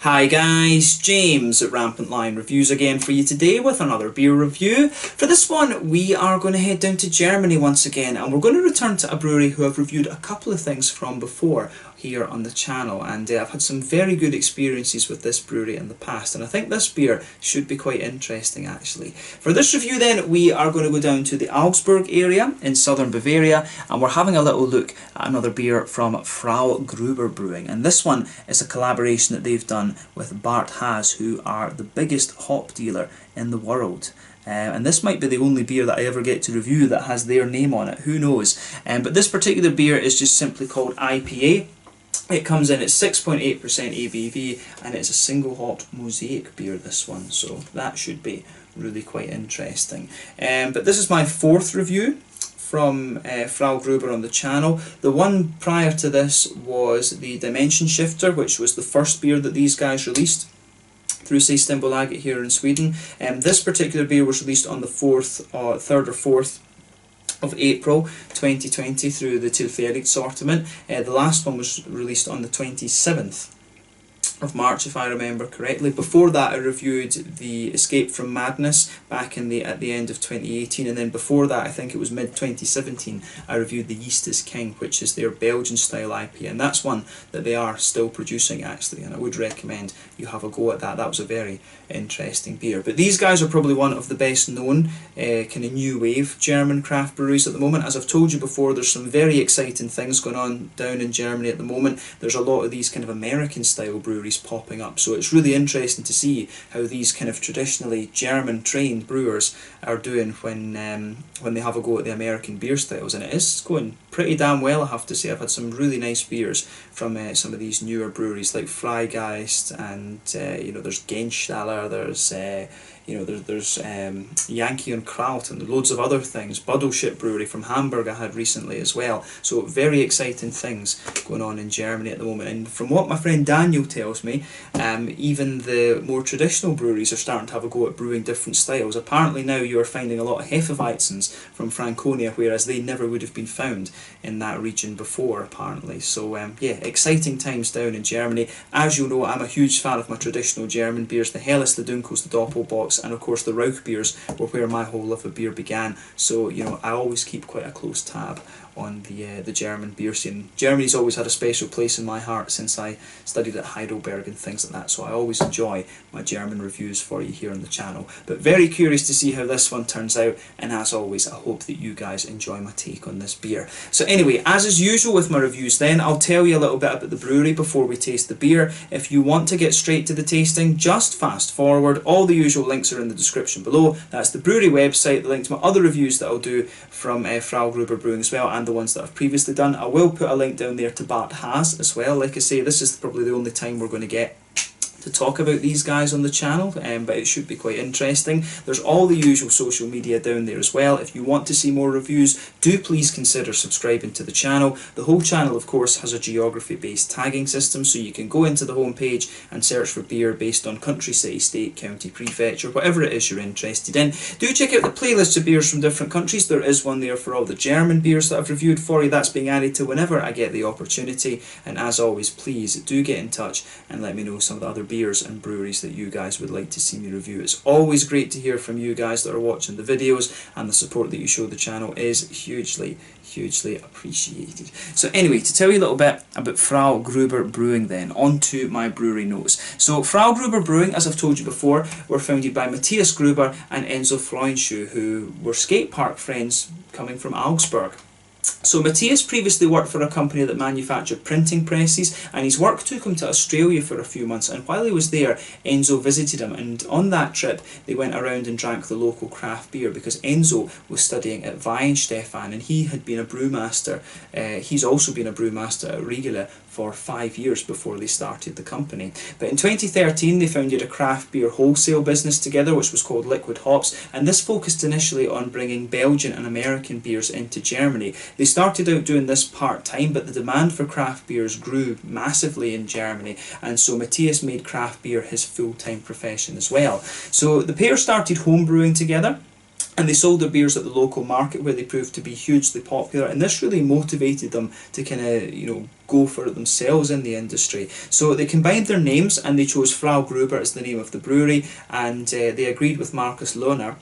Hi guys, James at Rampant Lion Reviews again for you today with another beer review. For this one we are going to head down to Germany once again, and we're going to return to a brewery who I've reviewed a couple of things from before here on the channel, and I've had some very good experiences with this brewery in the past, and I think this beer should be quite interesting actually. For this review then we are going to go down to the Augsburg area in southern Bavaria, and we're having a little look at another beer from Frau Gruber Brewing, and this one is a collaboration that they've done with Barth Haas, who are the biggest hop dealer in the world. And this might be the only beer that I ever get to review that has their name on it, who knows. But this particular beer is just simply called IPA. It comes in at 6.8% ABV, and it's a single hopped mosaic beer, this one, so that should be really quite interesting. But this is my fourth review from Frau Gruber on the channel. The one prior to this was the Dimension Shifter, which was the first beer that these guys released through Systembolaget here in Sweden. This particular beer was released on the 3rd or 4th of April 2020 through the Tillfälligt assortment. The last one was released on the 27th of March, if I remember correctly. Before that I reviewed the Escape from Madness back at the end of 2018, and then before that, I think it was mid-2017, I reviewed the Yeast is King, which is their Belgian style IPA, and that's one that they are still producing actually, and I would recommend you have a go at that. That was a very interesting beer. But these guys are probably one of the best known kind of new wave German craft breweries at the moment. As I've told you before, there's some very exciting things going on down in Germany at the moment. There's a lot of these kind of American style breweries popping up, so it's really interesting to see how these kind of traditionally German trained brewers are doing when they have a go at the American beer styles, and it is going pretty damn well, I have to say. I've had some really nice beers from some of these newer breweries like Freigeist, and there's Genstaller, there's there's Yankee and Kraut, and loads of other things. Buddleship Brewery from Hamburg I had recently as well. So very exciting things going on in Germany at the moment. And from what my friend Daniel tells me, even the more traditional breweries are starting to have a go at brewing different styles. Apparently now you are finding a lot of Hefeweizens from Franconia, whereas they never would have been found in that region before, apparently. So yeah, exciting times down in Germany. As you know, I'm a huge fan of my traditional German beers, the Helles, the Dunkels, the Doppelbocks, and of course the Rauch beers were where my whole love of beer began. So I always keep quite a close tab on the German beer scene. Germany's always had a special place in my heart since I studied at Heidelberg and things like that, so I always enjoy my German reviews for you here on the channel. But very curious to see how this one turns out, and as always I hope that you guys enjoy my take on this beer. So anyway, as is usual with my reviews then, I'll tell you a little bit about the brewery before we taste the beer. If you want to get straight to the tasting, just fast forward. All the usual links are in the description below. That's the brewery website, the link to my other reviews that I'll do from Frau Gruber Brewing as well, and the ones that I've previously done. I will put a link down there to Barth Haas as well. Like I say, this is probably the only time we're going to get to talk about these guys on the channel, but it should be quite interesting. There's all the usual social media down there as well. If you want to see more reviews, do please consider subscribing to the channel. The whole channel of course has a geography based tagging system, so you can go into the home page and search for beer based on country, city, state, county, prefecture, whatever it is you're interested in. Do check out the playlist of beers from different countries. There is one there for all the German beers that I've reviewed for you. That's being added to whenever I get the opportunity, and as always, please do get in touch and let me know some of the other beers and breweries that you guys would like to see me review. It's always great to hear from you guys that are watching the videos, and the support that you show the channel is hugely appreciated. So anyway, to tell you a little bit about Frau Gruber Brewing then, on to my brewery notes. So Frau Gruber Brewing, as I've told you before, were founded by Matthias Gruber and Enzo Freundschuh, who were skate park friends coming from Augsburg. So Matthias previously worked for a company that manufactured printing presses, and his work took him to Australia for a few months, and while he was there Enzo visited him, and on that trip they went around and drank the local craft beer, because Enzo was studying at Weihenstephan and he had been a brewmaster. He's also been a brewmaster at Riegele for 5 years before they started the company. But in 2013 they founded a craft beer wholesale business together which was called Liquid Hops, and this focused initially on bringing Belgian and American beers into Germany. They started out doing this part-time, but the demand for craft beers grew massively in Germany, and so Matthias made craft beer his full-time profession as well. So the pair started home brewing together, And they sold their beers at the local market where they proved to be hugely popular, and this really motivated them to kind of, you know, go for it themselves in the industry. So they combined their names and they chose Frau Gruber as the name of the brewery, and they agreed with Markus Lohner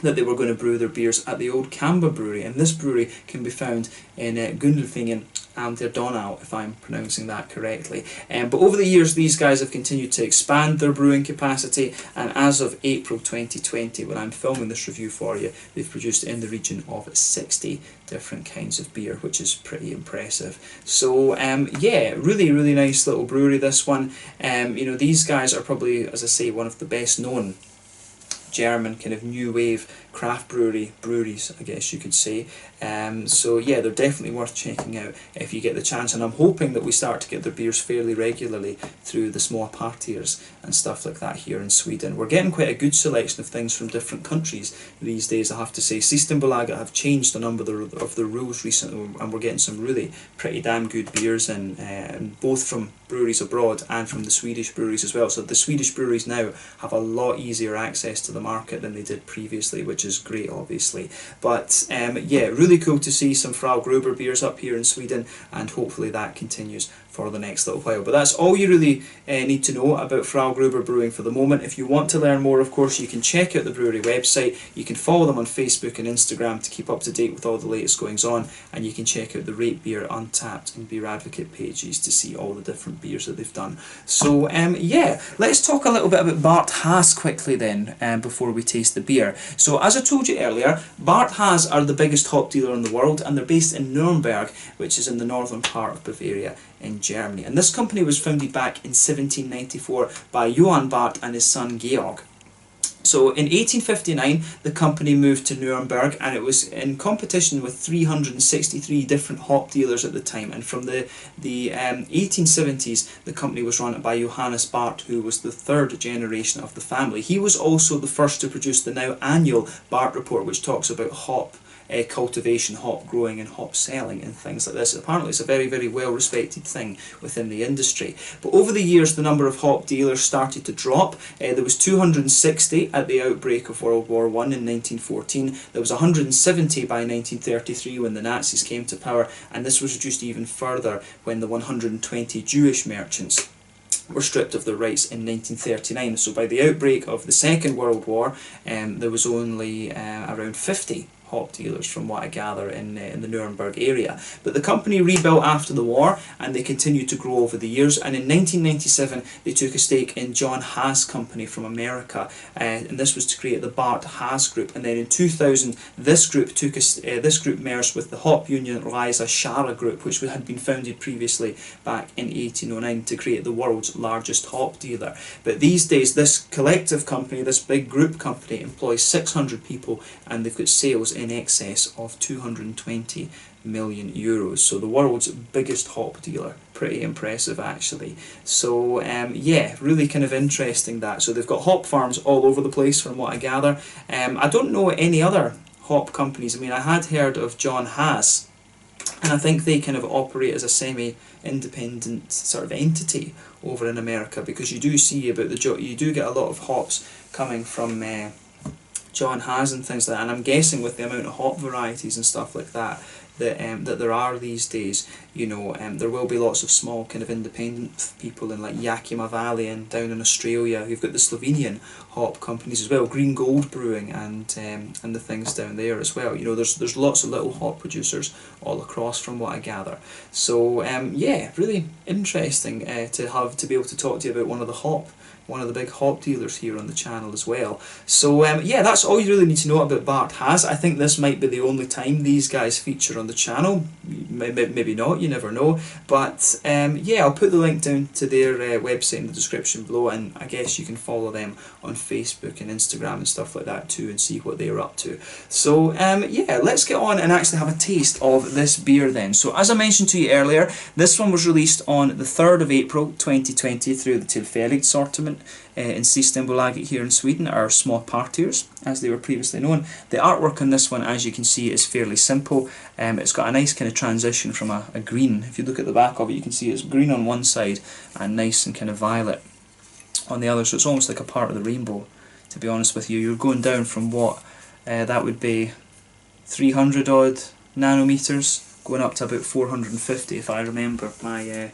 that they were going to brew their beers at the old Kamba brewery, and this brewery can be found in Gundelfingen and their Donau, if I'm pronouncing that correctly. But over the years these guys have continued to expand their brewing capacity, and as of April 2020, when I'm filming this review for you, they've produced in the region of 60 different kinds of beer, which is pretty impressive. So yeah, really nice little brewery, this one. You know, these guys are probably, as I say, one of the best known German kind of new wave craft breweries, I guess you could say. So yeah, they're definitely worth checking out if you get the chance, and I'm hoping that we start to get their beers fairly regularly through the small partiers and stuff like that here in Sweden. We're getting quite a good selection of things from different countries these days, I have to say. Systembolaget have changed a number of their rules recently, and we're getting some really pretty damn good beers in, both from breweries abroad and from the Swedish breweries as well. So the Swedish breweries now have a lot easier access to the market than they did previously, which is great, obviously. But yeah, really cool to see some Frau Gruber beers up here in Sweden, and hopefully that continues for the next little while. But that's all you really need to know about Frau Gruber Brewing for the moment. If you want to learn more, of course, you can check out the brewery website. You can follow them on Facebook and Instagram to keep up to date with all the latest goings on, and you can check out the Rate Beer, Untappd and Beer Advocate pages to see all the different beers that they've done. So yeah, let's talk a little bit about Barth Haas quickly then, before we taste the beer. So as I told you earlier, Barth Haas are the biggest hop dealer in the world, and they're based in Nuremberg, which is in the northern part of Bavaria in Germany. And this company was founded back in 1794 by Johann Barth and his son Georg. So in 1859 the company moved to Nuremberg, and it was in competition with 363 different hop dealers at the time, and from the 1870s the company was run by Johannes Barth, who was the third generation of the family. He was also the first to produce the now annual Barth Report, which talks about hop cultivation, hop growing and hop selling and things like this. Apparently it's a very well respected thing within the industry. But over the years the number of hop dealers started to drop. There was 260 at the outbreak of World War I in 1914. There was 170 by 1933 when the Nazis came to power, and this was reduced even further when the 120 Jewish merchants were stripped of their rights in 1939. So by the outbreak of the Second World War, there was only around 50 hop dealers, from what I gather, in the Nuremberg area. But the company rebuilt after the war, and they continued to grow over the years, and in 1997 they took a stake in John Haas Company from America, and this was to create the Barth Haas Group. And then in 2000 this group merged with the hop union Leisa Schara Group, which had been founded previously back in 1809 to create the world's largest hop dealer. But these days this collective company, this big group company, employs 600 people, and they've got sales in excess of 220 million euros. So the world's biggest hop dealer. Pretty impressive, actually. So yeah, really kind of interesting that. So they've got hop farms all over the place, from what I gather. I don't know any other hop companies. I mean, I had heard of John Haas, and I think they kind of operate as a semi-independent sort of entity over in America, because you do see about you do get a lot of hops coming from John Haas and things like that, and I'm guessing with the amount of hop varieties and stuff like that that there are these days, you know, there will be lots of small kind of independent people in like Yakima Valley and down in Australia. You've got the Slovenian hop companies as well, Green Gold Brewing and the things down there as well. You know, there's lots of little hop producers all across, from what I gather. So yeah, really interesting to be able to talk to you about one of the big hop dealers here on the channel as well. So yeah, that's all you really need to know about Barth Haas. I think this might be the only time these guys feature on the channel. Maybe not, you never know. But yeah, I'll put the link down to their website in the description below, and I guess you can follow them on Facebook and Instagram and stuff like that too, and see what they're up to. So yeah, let's get on and actually have a taste of this beer then. So as I mentioned to you earlier, this one was released on the 3rd of April 2020 through the Tillfälligt sortiment in Systembolaget here in Sweden, or small partiers as they were previously known. The artwork on this one, as you can see, is fairly simple. It's got a nice kind of transition from a green. If you look at the back of it, you can see it's green on one side and nice and kind of violet on the other, so it's almost like a part of the rainbow, to be honest with you. You're going down from what that would be 300 odd nanometers, going up to about 450 if I remember my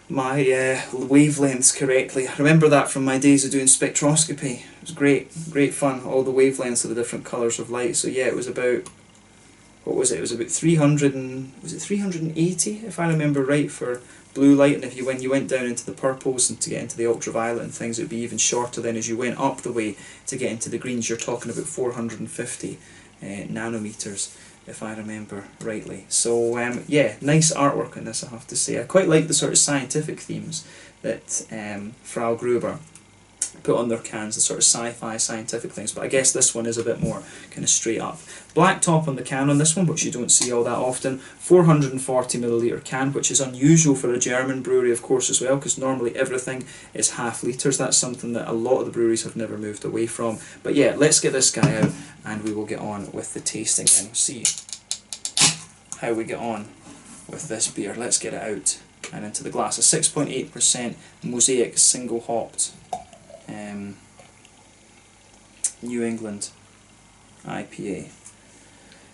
wavelengths correctly. I remember that from my days of doing spectroscopy. It was great fun, all the wavelengths of the different colours of light. So yeah, it was about, what was it? It was about 300 and, was it 380 if I remember right for blue light, and if when you went down into the purples and to get into the ultraviolet and things, it would be even shorter. Then as you went up the way to get into the greens, you're talking about 450 nanometers if I remember rightly. So yeah, nice artwork on this, I have to say. I quite like the sort of scientific themes that Frau Gruber put on their cans, the sort of sci-fi scientific things, but I guess this one is a bit more kind of straight up. Black top on the can on this one, which you don't see all that often. 440ml can, which is unusual for a German brewery, of course, as well, because normally everything is half litres. That's something that a lot of the breweries have never moved away from. But yeah, let's get this guy out and we will get on with the tasting and see how we get on with this beer. Let's get it out and into the glass. A 6.8% Mosaic single hopped New England IPA.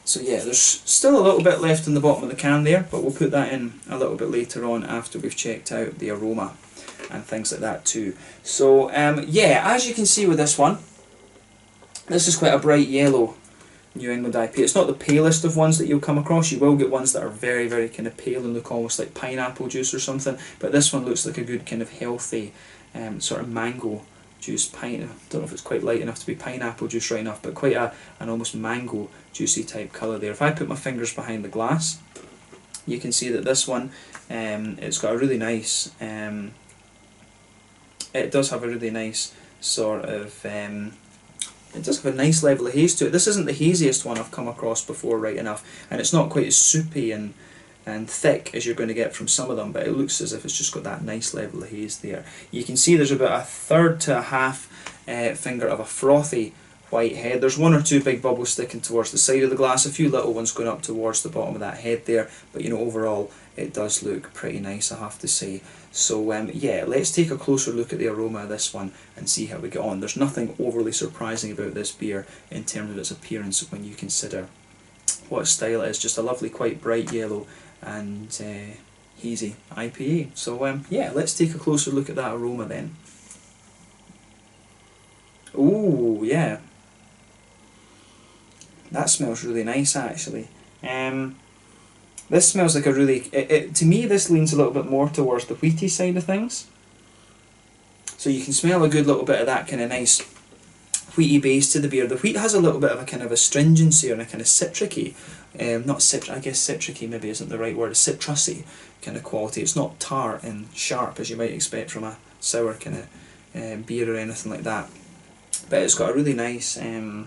So yeah, there's still a little bit left in the bottom of the can there, but we'll put that in a little bit later on after we've checked out the aroma and things like that too. So yeah, as you can see with this one, this is quite a bright yellow New England IPA. It's not the palest of ones that you'll come across. You will get ones that are very, very kind of pale and look almost like pineapple juice or something, but this one looks like a good kind of healthy sort of mango juice. I don't know if it's quite light enough to be pineapple juice right enough, but quite an almost mango juicy type colour there. If I put my fingers behind the glass, you can see that this one, it's got a really nice, it does have a really nice sort of, it does have a nice level of haze to it. This isn't the haziest one I've come across before, right enough, and it's not quite as soupy and thick as you're going to get from some of them, but it looks as if it's just got that nice level of haze there. You can see there's about a third to a half finger of a frothy white head. There's one or two big bubbles sticking towards the side of the glass, a few little ones going up towards the bottom of that head there, but you know, overall it does look pretty nice, I have to say. So yeah, let's take a closer look at the aroma of this one and see how we get on. There's nothing overly surprising about this beer in terms of its appearance when you consider what style it is. Just a lovely, quite bright yellow and hazy IPA. So yeah, let's take a closer look at that aroma then. Ooh, yeah. That smells really nice, actually. This smells like a really... to me, this leans a little bit more towards the wheaty side of things. So you can smell a good little bit of that kind of nice wheaty base to the beer. The wheat has a little bit of a kind of astringency and a kind of citricy, I guess citricy maybe isn't the right word, a citrusy kind of quality. It's not tart and sharp as you might expect from a sour kind of beer or anything like that. But it's got a really nice... it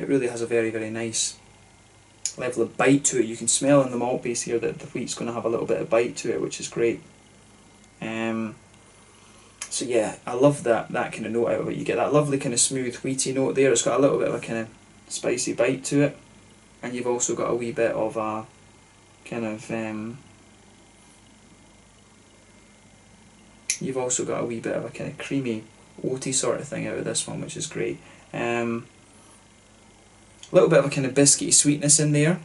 really has a very, very nice level of bite to it. You can smell in the malt base here that the wheat's going to have a little bit of bite to it, which is great. So yeah, I love that kind of note out of it. You get that lovely kind of smooth wheaty note there. It's got a little bit of a kind of spicy bite to it, and you've also got a wee bit of a kind of you've also got a wee bit of a kind of creamy oaty sort of thing out of this one, which is great. A little bit of a kind of biscuity sweetness in there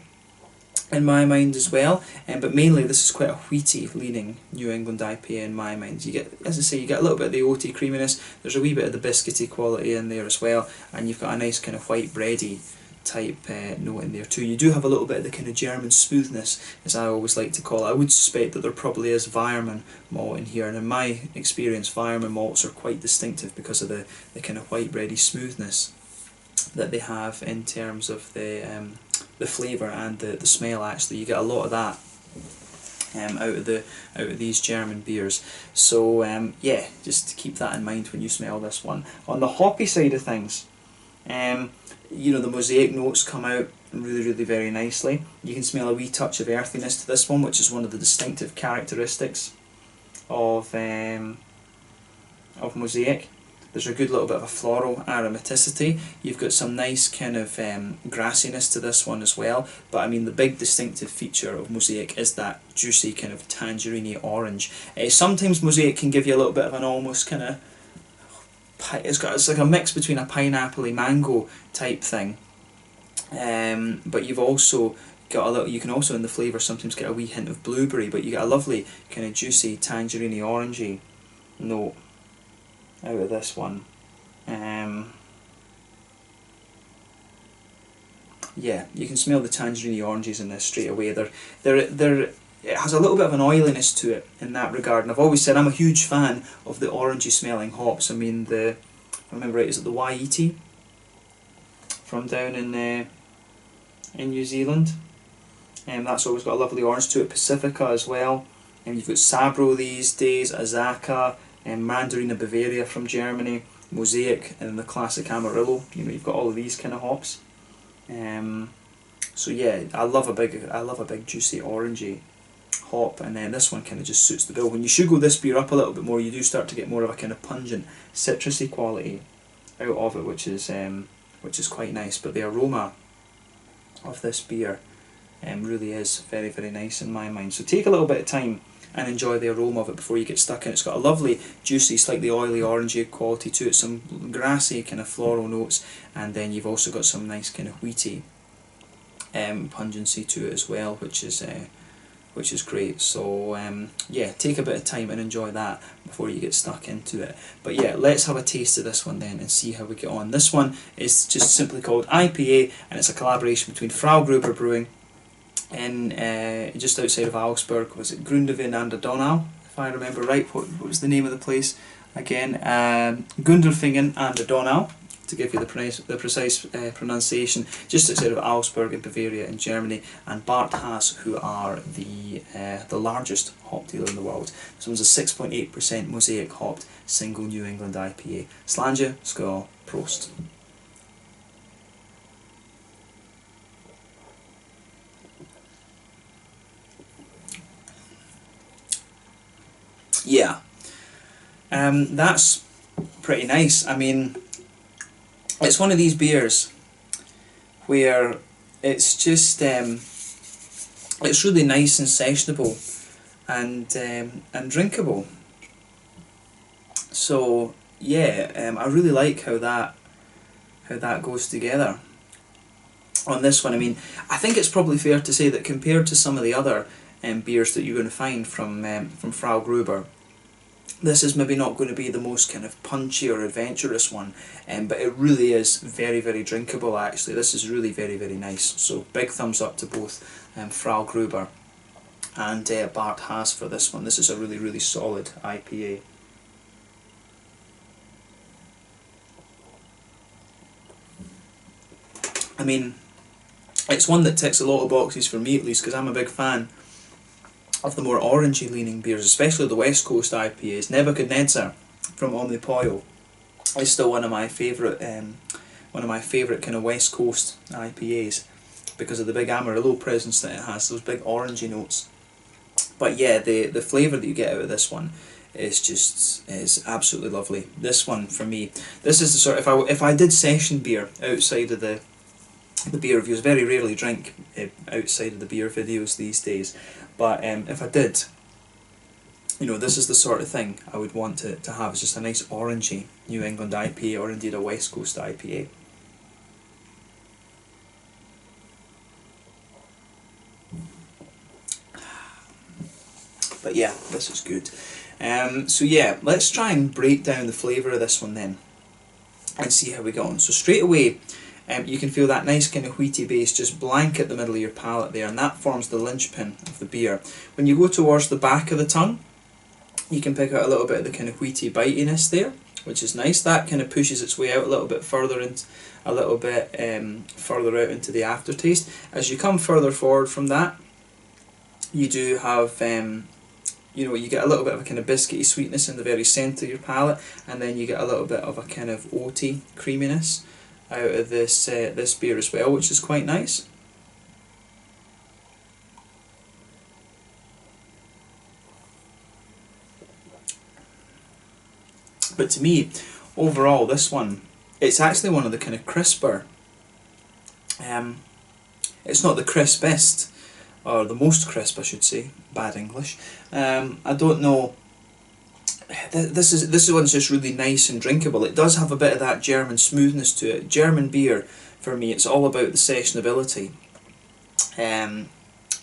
in my mind as well, but mainly this is quite a wheaty leaning New England IPA in my mind. You get, as I say, you get a little bit of the oaty creaminess, there's a wee bit of the biscuity quality in there as well, and you've got a nice kind of white bready type note in there too. You do have a little bit of the kind of German smoothness, as I always like to call it. I would suspect that there probably is Weirmann malt in here, and in my experience Weirmann malts are quite distinctive because of the kind of white bready smoothness that they have in terms of the flavour and the smell. Actually, you get a lot of that out of these German beers. So yeah, just keep that in mind when you smell this one. On the hoppy side of things, you know, the mosaic notes come out really, really very nicely. You can smell a wee touch of earthiness to this one, which is one of the distinctive characteristics of mosaic. There's a good little bit of a floral aromaticity. You've got some nice kind of grassiness to this one as well. But I mean, the big distinctive feature of mosaic is that juicy kind of tangerine orange. Sometimes mosaic can give you a little bit of an almost kind of it's like a mix between a pineapple-y mango type thing, but you've also got a little. You can also in the flavour sometimes get a wee hint of blueberry, but you get a lovely kind of juicy tangerine orangey note out of this one. Yeah, you can smell the tangerine oranges in this straight away. It has a little bit of an oiliness to it in that regard, and I've always said I'm a huge fan of the orangey smelling hops. I mean, if I remember right, is it the Waiti from down in New Zealand? And that's always got a lovely orange to it. Pacifica as well, and you've got Sabro these days, Azaka, and Mandarina Bavaria from Germany, Mosaic, and the classic Amarillo. You know, you've got all of these kind of hops. So yeah, I love a big juicy orangey hop, and then this one kind of just suits the bill. When you sugar this beer up a little bit more, you do start to get more of a kind of pungent citrusy quality out of it, which is quite nice. But the aroma of this beer really is very, very nice in my mind. So take a little bit of time and enjoy the aroma of it before you get stuck in. It's got a lovely juicy, slightly oily orangey quality to it, some grassy kind of floral notes, and then you've also got some nice kind of wheaty pungency to it as well, which is great. So yeah, take a bit of time and enjoy that before you get stuck into it. But yeah, let's have a taste of this one then and see how we get on. This one is just simply called IPA, and it's a collaboration between Frau Gruber Brewing in just outside of Augsburg. Was it Gundelfingen and Donau, if I remember right? What was the name of the place again? Gundelfingen and Donau, to give you the precise pronunciation, just outside of Augsburg in Bavaria in Germany, and Barth Haas, who are the largest hop dealer in the world. This one's a 6.8% mosaic hopped single New England IPA. Slàinte, skål, prost. Yeah, that's pretty nice. I mean, it's one of these beers where it's just it's really nice and sessionable and drinkable. So yeah, I really like how that goes together on this one. I mean, I think it's probably fair to say that compared to some of the other beers that you're going to find from Frau Gruber, this is maybe not going to be the most kind of punchy or adventurous one, but it really is very, very drinkable actually. This is really very, very nice. So big thumbs up to both Frau Gruber and Barth Haas for this one. This is a really, really solid IPA. I mean, it's one that ticks a lot of boxes for me at least, because I'm a big fan of the more orangey leaning beers, especially the West Coast IPAs. Nebuchadnezzar from Omnipollo is still one of my favourite kind of West Coast IPAs, because of the big Amarillo presence that it has, those big orangey notes. But yeah, the flavour that you get out of this one is absolutely lovely. This one for me, this is the sort of, if I did session beer outside of the beer reviews, very rarely drink outside of the beer videos these days, but if I did, you know, this is the sort of thing I would want to have. It's just a nice orangey New England IPA, or indeed a West Coast IPA. But yeah, this is good. So yeah, let's try and break down the flavour of this one then and see how we go on. So straight away, you can feel that nice kind of wheaty base just blanket the middle of your palate there, and that forms the linchpin of the beer. When you go towards the back of the tongue, you can pick out a little bit of the kind of wheaty bitiness there, which is nice. That kind of pushes its way out a little bit further, and a little bit further out into the aftertaste. As you come further forward from that, you do have you know, you get a little bit of a kind of biscuity sweetness in the very centre of your palate, and then you get a little bit of a kind of oaty creaminess out of this this beer as well, which is quite nice. But to me, overall, this one, it's actually one of the kind of crisper. It's not the crispest, or the most crisp I should say, bad English. I don't know this one's just really nice and drinkable. It does have a bit of that German smoothness to it. German beer, for me, it's all about the sessionability.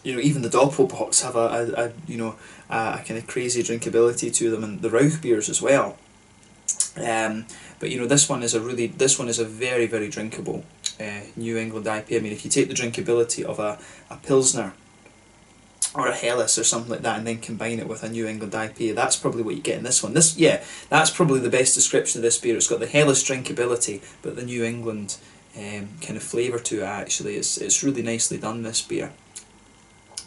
You know, even the Doppelbocks have a kind of crazy drinkability to them, and the Rauch beers as well. But you know, this one is a very, very drinkable New England IPA. I mean, if you take the drinkability of a Pilsner or a Helles or something like that, and then combine it with a New England IPA, that's probably what you get in this one. That's probably the best description of this beer. It's got the Helles drinkability, but the New England kind of flavour to it. Actually, it's really nicely done, this beer.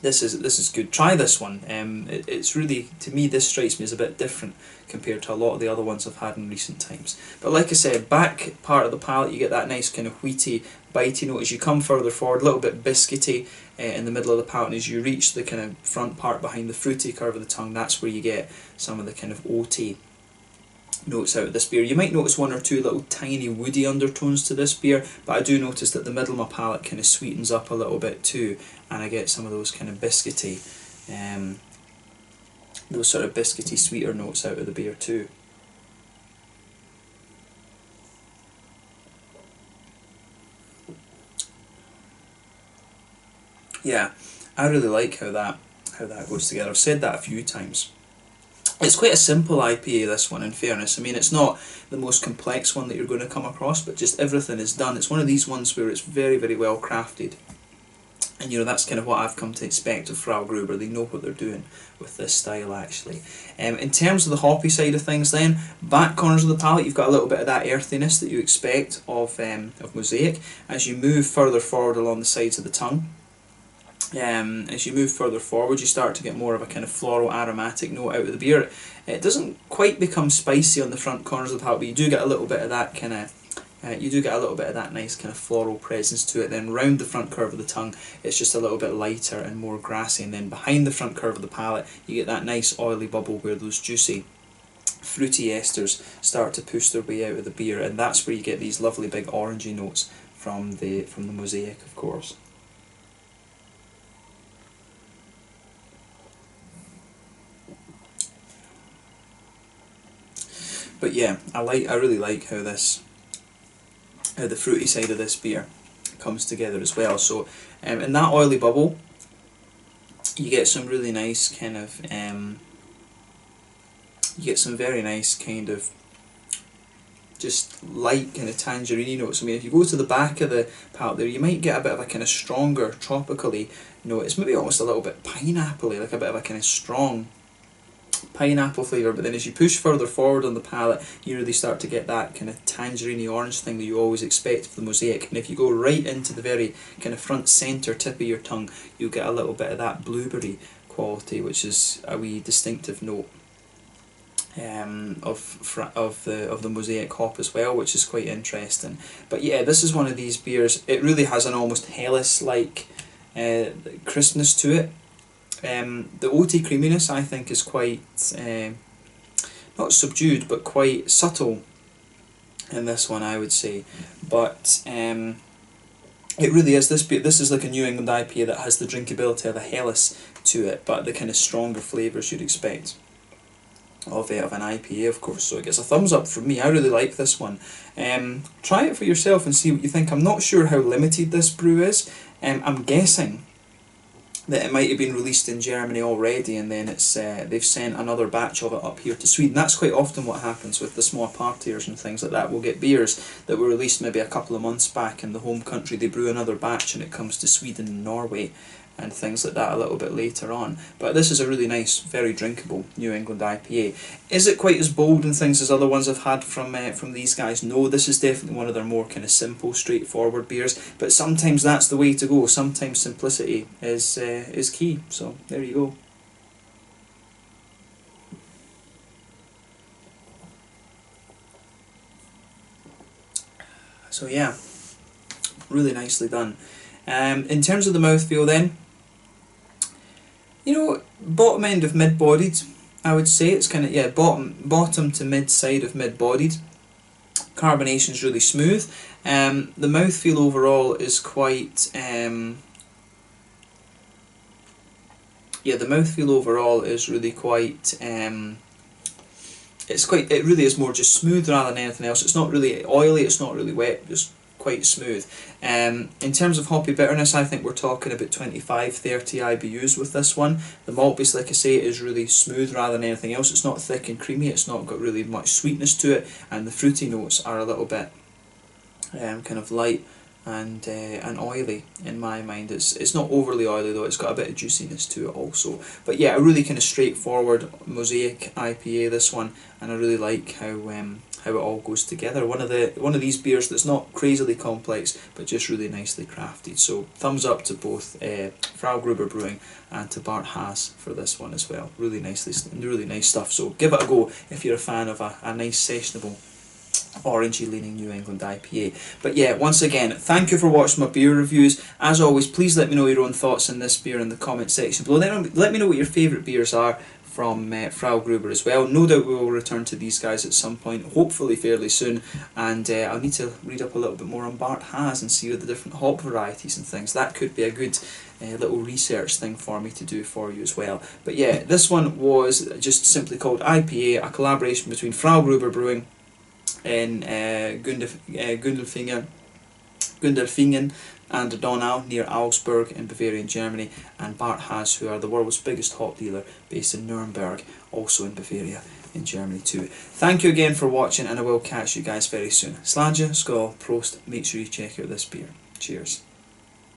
This is good. Try this one. It's really, to me, this strikes me as a bit different compared to a lot of the other ones I've had in recent times. But like I said, back part of the palate, you get that nice kind of wheaty, bitey note. As you come further forward, a little bit biscuity in the middle of the palate, and as you reach the kind of front part behind the fruity curve of the tongue, that's where you get some of the kind of oaty notes out of this beer. You might notice one or two little tiny woody undertones to this beer, but I do notice that the middle of my palate kind of sweetens up a little bit too, and I get some of those kind of biscuity, those sort of biscuity sweeter notes out of the beer too. Yeah, I really like how that goes together. I've said that a few times. It's quite a simple IPA, this one, in fairness. I mean, it's not the most complex one that you're going to come across, but just everything is done. It's one of these ones where it's very, very well crafted. And you know, that's kind of what I've come to expect of Frau Gruber. They know what they're doing with this style, actually. In terms of the hoppy side of things then, back corners of the palate, you've got a little bit of that earthiness that you expect of Mosaic. As you move further forward along the sides of the tongue, as you move further forward, you start to get more of a kind of floral aromatic note out of the beer. It doesn't quite become spicy on the front corners of the palate, but you do get a little bit of that kind of nice kind of floral presence to it. Then round the front curve of the tongue, it's just a little bit lighter and more grassy, and then behind the front curve of the palate, you get that nice oily bubble where those juicy fruity esters start to push their way out of the beer, and that's where you get these lovely big orangey notes from the Mosaic, of course. But yeah, I really like how the fruity side of this beer comes together as well. So in that oily bubble, you get some really nice kind of you get some very nice kind of just light kind of tangerine notes. I mean, if you go to the back of the palate there, you might get a bit of a kind of stronger tropically note. It's maybe almost a little bit pineapple-y, like a bit of a kind of strong pineapple flavour, but then as you push further forward on the palate, you really start to get that kind of tangerine orange thing that you always expect for the Mosaic. And if you go right into the very kind of front centre tip of your tongue, you'll get a little bit of that blueberry quality, which is a wee distinctive note of the Mosaic hop as well, which is quite interesting. But yeah, this is one of these beers. It really has an almost Helles-like crispness to it. The oaty creaminess, I think, is quite not subdued, but quite subtle in this one, I would say. But it really is, this is like a New England IPA that has the drinkability of a Helles to it, but the kind of stronger flavours you'd expect of an IPA, of course. So it gets a thumbs up from me. I really like this one. Try it for yourself and see what you think. I'm not sure how limited this brew is. I'm guessing that it might have been released in Germany already, and then it's they've sent another batch of it up here to Sweden. That's quite often what happens with the small partiers and things like that. We'll get beers that were released maybe a couple of months back in the home country, they brew another batch and it comes to Sweden and Norway and things like that a little bit later on. But this is a really nice, very drinkable New England IPA. Is it quite as bold and things as other ones I've had from these guys? No, this is definitely one of their more kind of simple, straightforward beers. But sometimes that's the way to go. Sometimes simplicity is key. So there you go. So yeah, really nicely done. In terms of the mouthfeel then, you know, bottom end of mid-bodied, I would say. It's kind of, yeah, bottom to mid-side of mid-bodied. Carbonation's really smooth. The mouthfeel overall is quite, the mouthfeel overall is really quite it really is more just smooth rather than anything else. It's not really oily, it's not really wet, just quite smooth. In terms of hoppy bitterness, I think we're talking about 25-30 IBUs with this one. The malt base, like I say, is really smooth rather than anything else. It's not thick and creamy, it's not got really much sweetness to it, and the fruity notes are a little bit kind of light and oily in my mind. It's not overly oily though, it's got a bit of juiciness to it also. But yeah, a really kind of straightforward mosaic IPA this one, and I really like how it all goes together. One of these beers that's not crazily complex but just really nicely crafted. So thumbs up to both Frau Gruber Brewing and to Barth Haas for this one as well. Really nice stuff. So give it a go if you're a fan of a nice sessionable orangey leaning New England IPA. But yeah, once again, thank you for watching my beer reviews. As always, please let me know your own thoughts on this beer in the comment section below. Let me know what your favourite beers are from Frau Gruber as well. No doubt we will return to these guys at some point, hopefully fairly soon, and I'll need to read up a little bit more on Barth Haas and see the different hop varieties and things. That could be a good little research thing for me to do for you as well. But yeah, this one was just simply called IPA, a collaboration between Frau Gruber Brewing in Gundelfingen and Donau near Augsburg in Bavaria, Germany, and Barth Haas, who are the world's biggest hop dealer based in Nuremberg, also in Bavaria in Germany too. Thank you again for watching, and I will catch you guys very soon. Slàinte, skål, prost, make sure you check out this beer. Cheers.